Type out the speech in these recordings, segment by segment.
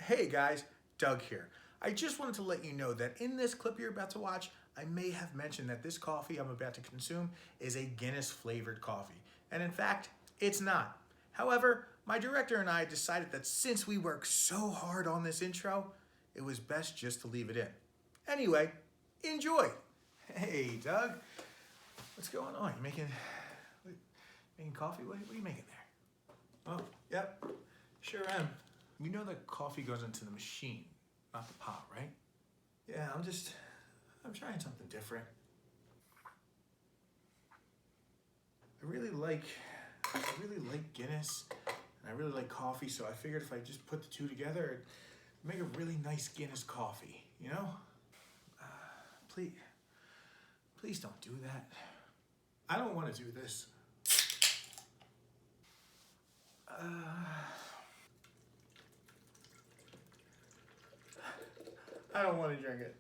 Hey guys, Doug here. I just wanted to let you know that in this clip you're about to watch, I may have mentioned that this coffee I'm about to consume is a Guinness flavored coffee. And in fact, it's not. However, my director and I decided that since we worked so hard on this intro, it was best just to leave it in. Anyway, enjoy. Hey Doug, what's going on? You making coffee? What are you making there? Oh, yep, sure am. You know that coffee goes into the machine, not the pot, right? Yeah, I'm trying something different. I really like Guinness, and I really like coffee, so I figured if I just put the two together, it'd make a really nice Guinness coffee, you know? Please don't do that. I don't want to do this. I don't want to drink it.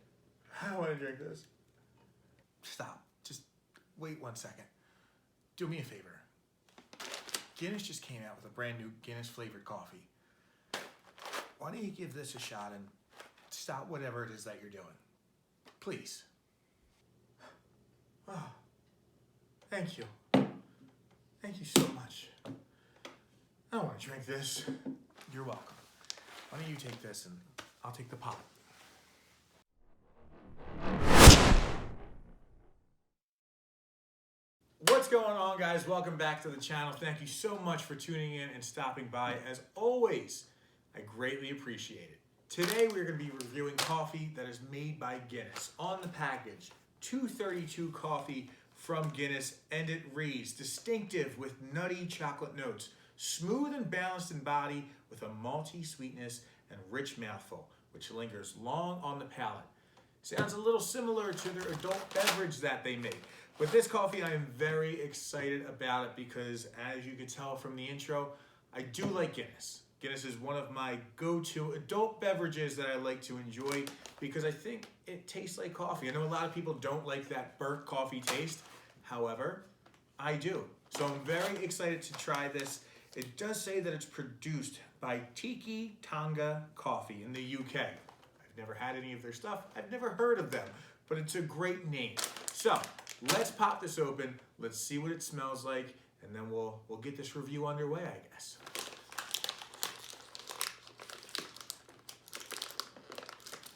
I don't want to drink this. Stop. Just wait 1 second. Do me a favor. Guinness just came out with a brand new Guinness flavored coffee. Why don't you give this a shot and stop whatever it is that you're doing? Please. Oh, thank you. Thank you so much. I don't want to drink this. You're welcome. Why don't you take this and I'll take the pot. What's going on, guys? Welcome back to the channel. Thank you so much for tuning in and stopping by. As always, I greatly appreciate it. Today we're going to be reviewing coffee that is made by Guinness. On the package, 232 coffee from Guinness, and it reads, distinctive with nutty chocolate notes, smooth and balanced in body with a malty sweetness and rich mouthful, which lingers long on the palate. Sounds a little similar to their adult beverage that they make. But this coffee, I am very excited about it because, as you can tell from the intro, I do like Guinness. Guinness is one of my go-to adult beverages that I like to enjoy because I think it tastes like coffee. I know a lot of people don't like that burnt coffee taste. However, I do. So I'm very excited to try this. It does say that it's produced by Tiki Tonga Coffee in the UK. I've never had any of their stuff. I've never heard of them, but it's a great name. So let's pop this open. Let's see what it smells like, and then we'll get this review underway, I guess.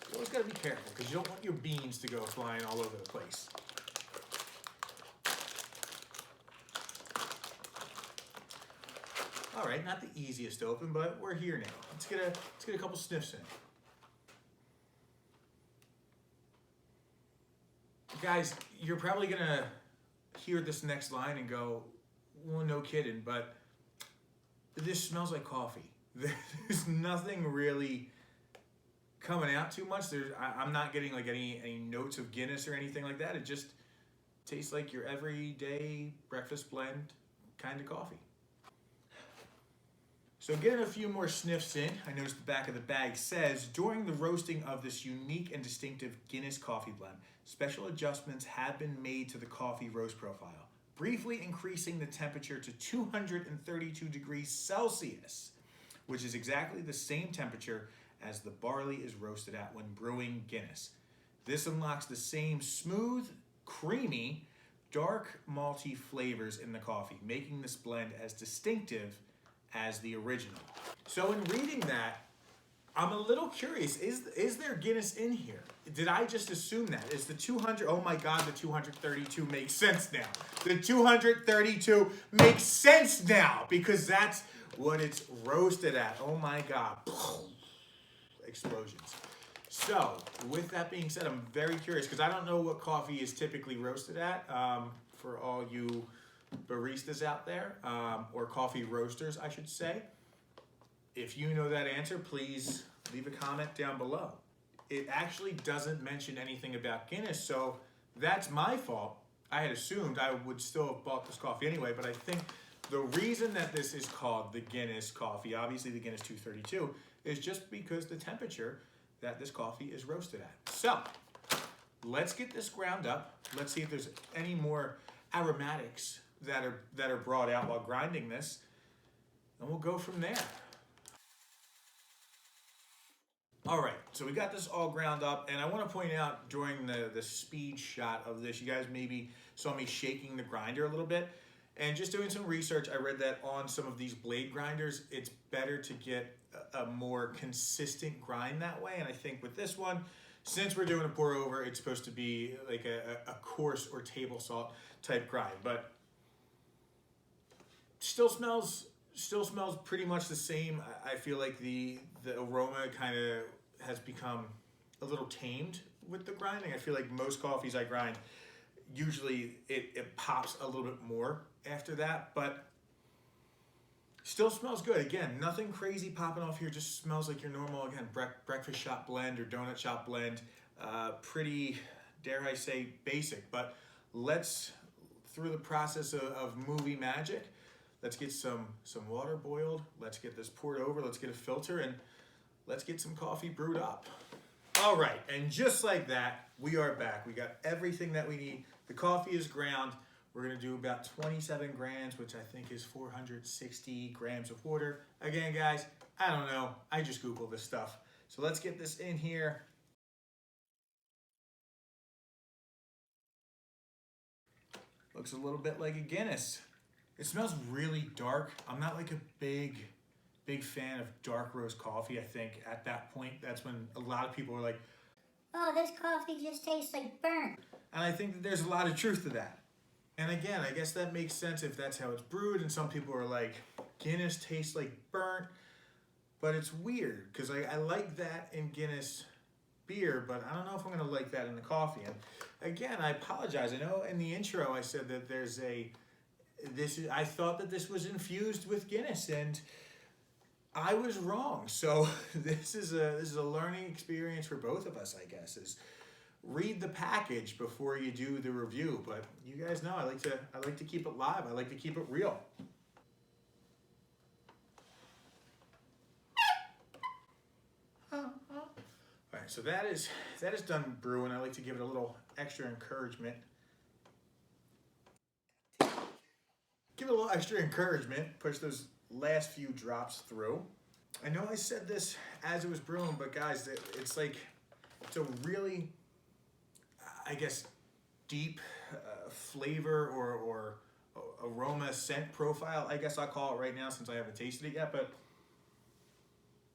You always gotta be careful because you don't want your beans to go flying all over the place. All right, not the easiest to open, but we're here now. Let's get a couple sniffs in. Guys, you're probably gonna hear this next line and go, well, no kidding, but this smells like coffee. There's nothing really coming out too much. I'm not getting like any notes of Guinness or anything like that. It just tastes like your everyday breakfast blend kind of coffee. So getting a few more sniffs in, I noticed the back of the bag says, during the roasting of this unique and distinctive Guinness coffee blend, special adjustments have been made to the coffee roast profile, briefly increasing the temperature to 232 degrees Celsius, which is exactly the same temperature as the barley is roasted at when brewing Guinness. This unlocks the same smooth, creamy, dark malty flavors in the coffee, making this blend as distinctive as the original. So in reading that, I'm a little curious, is there Guinness in here? Did I just assume that? Is the 200, oh my God, the 232 makes sense now. The 232 makes sense now because that's what it's roasted at. Oh my God. Explosions. So with that being said, I'm very curious because I don't know what coffee is typically roasted at. For all you baristas out there, or coffee roasters, I should say. If you know that answer, please leave a comment down below. It actually doesn't mention anything about Guinness, so that's my fault. I had assumed I would still have bought this coffee anyway, but I think the reason that this is called the Guinness coffee, obviously the Guinness 232, is just because the temperature that this coffee is roasted at. So let's get this ground up. Let's see if there's any more aromatics that are brought out while grinding this, and we'll go from there. All right, so we got this all ground up, and I want to point out during the speed shot of this, you guys maybe saw me shaking the grinder a little bit. And just doing some research, I read that on some of these blade grinders, it's better to get a more consistent grind that way. And I think with this one, since we're doing a pour over, it's supposed to be like a coarse or table salt type grind. But still smells pretty much the same. I feel like the aroma kind of has become a little tamed with the grinding. I feel like most coffees I grind, usually it pops a little bit more after that, but still smells good. Again, nothing crazy popping off here, just smells like your normal, again, breakfast shop blend or donut shop blend. Pretty, dare I say, basic, but let's, through the process of movie magic, let's get some water boiled, let's get this poured over, let's get a filter, and let's get some coffee brewed up. All right, and just like that, we are back. We got everything that we need. The coffee is ground. We're gonna do about 27 grams, which I think is 460 grams of water. Again, guys, I don't know. I just Googled this stuff. So let's get this in here. Looks a little bit like a Guinness. It smells really dark. I'm not like a big fan of dark roast coffee. I think at that point, that's when a lot of people are like, oh, this coffee just tastes like burnt. and I think that there's a lot of truth to that. And again, I guess that makes sense if that's how it's brewed, and some people are like, Guinness tastes like burnt, but it's weird, because I like that in Guinness beer, but I don't know if I'm gonna like that in the coffee. And again, I apologize. I know in the intro I said that I thought that this was infused with Guinness, and I was wrong. So this is a learning experience for both of us, I guess, is read the package before you do the review. But you guys know I like to keep it live. I like to keep it real. All right, so that is done brewing. I like to give it a little extra encouragement. Give it a little extra encouragement. Push those last few drops through. I know I said this as it was brewing, but guys, it's a really, I guess, deep flavor or aroma scent profile, I guess I'll call it right now since I haven't tasted it yet, but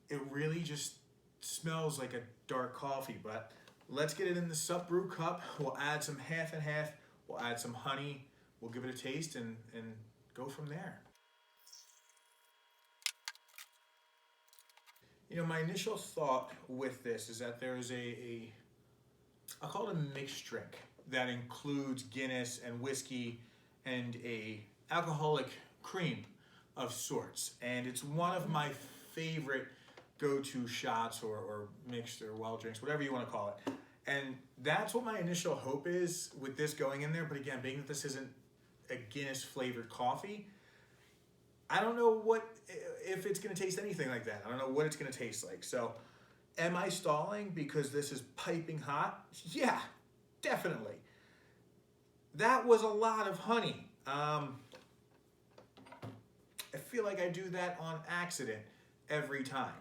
it really just smells like a dark coffee. But let's get it in the sup brew cup. We'll add some half and half. We'll add some honey. We'll give it a taste and go from there. You know, my initial thought with this is that there is I'll call it a mixed drink that includes Guinness and whiskey and a alcoholic cream of sorts. And it's one of my favorite go-to shots or mixed or wild drinks, whatever you want to call it. And that's what my initial hope is with this going in there. But again, being that this isn't a Guinness flavored coffee, I don't know if it's going to taste anything like that. I don't know what it's going to taste like. So am I stalling because this is piping hot? Yeah, definitely. That was a lot of honey. I feel like I do that on accident every time.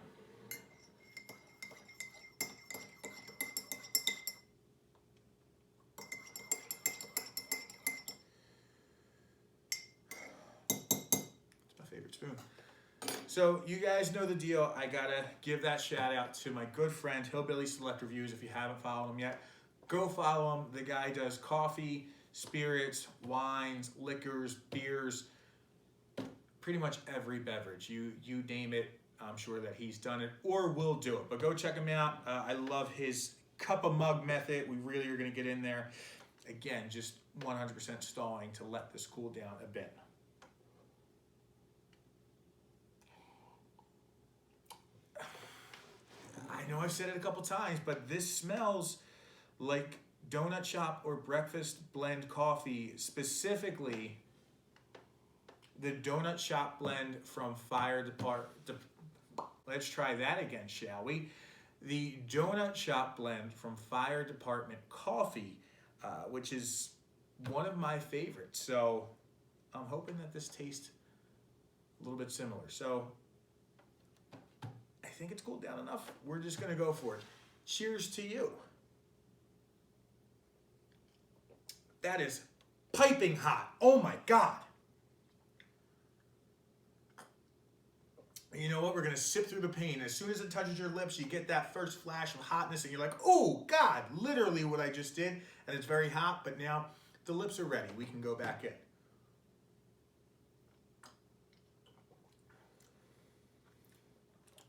Spoon. So you guys know the deal. I gotta give that shout out to my good friend Hillbilly Select Reviews. If you haven't followed him yet, go follow him. The guy does coffee, spirits, wines, liquors, beers, pretty much every beverage. You name it, I'm sure that he's done it or will do it. But go check him out. I love his cup of mug method. We really are gonna get in there. Again, just 100% stalling to let this cool down a bit. I know I've said it a couple times, but this smells like donut shop or breakfast blend coffee, specifically the donut shop blend from Fire Department. Let's try that again, shall we? The donut shop blend from Fire Department Coffee, which is one of my favorites. So I'm hoping that this tastes a little bit similar. So I think it's cooled down enough. We're just gonna go for it. Cheers to you. That is piping hot. Oh my God. You know what? We're gonna sip through the pain. As soon as it touches your lips, you get that first flash of hotness and you're like, oh God, literally what I just did. And it's very hot, but now the lips are ready. We can go back in.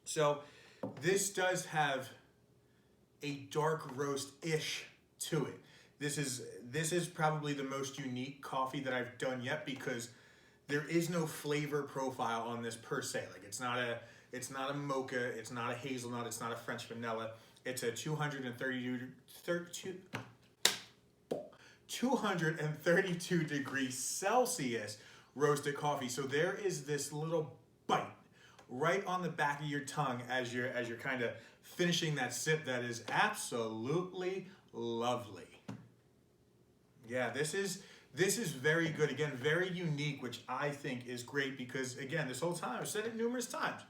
So this does have a dark roast-ish to it. This is probably the most unique coffee that I've done yet because there is no flavor profile on this per se. Like it's not a mocha, it's not a hazelnut, it's not a French vanilla. It's a 232 degrees Celsius roasted coffee. So there is this little bite right on the back of your tongue as you're kind of finishing that sip that is absolutely lovely. Yeah, this is very good. Again, very unique, which I think is great because, again, this whole time, I've said it numerous times,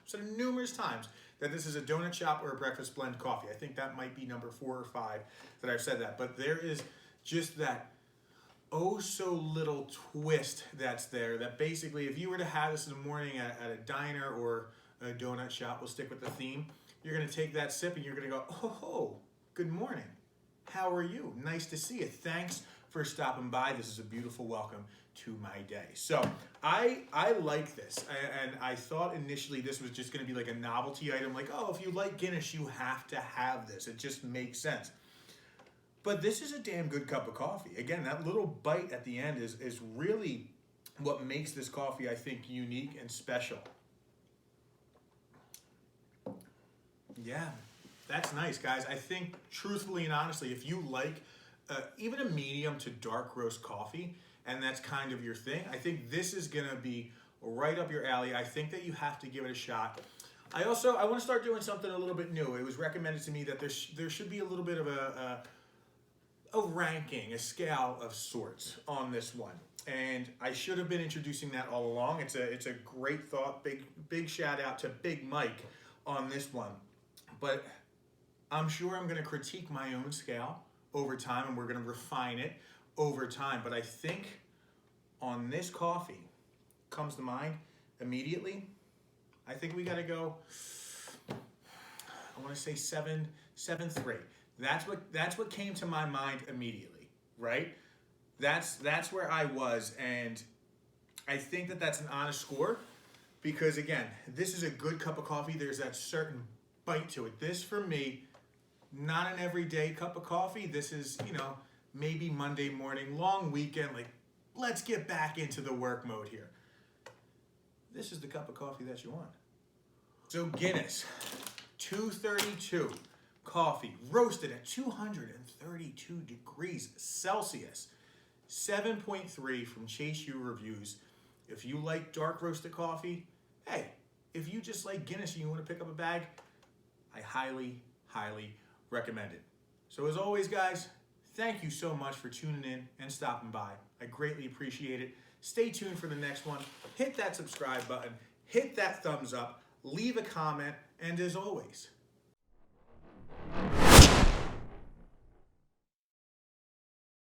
that this is a donut shop or a breakfast blend coffee. I think that might be number 4 or 5 that I've said that. But there is just that oh so little twist that's there that basically if you were to have this in the morning at a diner or a donut shop, we'll stick with the theme, you're going to take that sip and you're going to go, oh, good morning. How are you? Nice to see you. Thanks for stopping by. This is a beautiful welcome to my day. So I like this, and I thought initially this was just going to be like a novelty item, like, oh, if you like Guinness, you have to have this. It just makes sense. But this is a damn good cup of coffee. Again, that little bite at the end is really what makes this coffee, I think, unique and special. Yeah, that's nice, guys. I think, truthfully and honestly, if you like even a medium to dark roast coffee, and that's kind of your thing, I think this is going to be right up your alley. I think that you have to give it a shot. I want to start doing something a little bit new. It was recommended to me that there should be a little bit of a ranking, a scale of sorts on this one. And I should have been introducing that all along. It's a great thought. Big shout out to Big Mike on this one. But I'm sure I'm going to critique my own scale over time, and we're going to refine it over time. But I think on this coffee comes to mind immediately, I think we got to go, I want to say 7.3. That's what came to my mind immediately, right? That's where I was, and I think that that's an honest score because, again, this is a good cup of coffee. There's that certain bite to it. This, for me, not an everyday cup of coffee. This is, maybe Monday morning, long weekend, like, let's get back into the work mode here. This is the cup of coffee that you want. So Guinness, 232 coffee, roasted at 232 degrees Celsius, 7.3 from Chase U Reviews. If you like dark roasted coffee, hey, if you just like Guinness and you want to pick up a bag, I highly, highly recommend it. So as always, guys, thank you so much for tuning in and stopping by. I greatly appreciate it. Stay tuned for the next one. Hit that subscribe button, hit that thumbs up, leave a comment, and as always,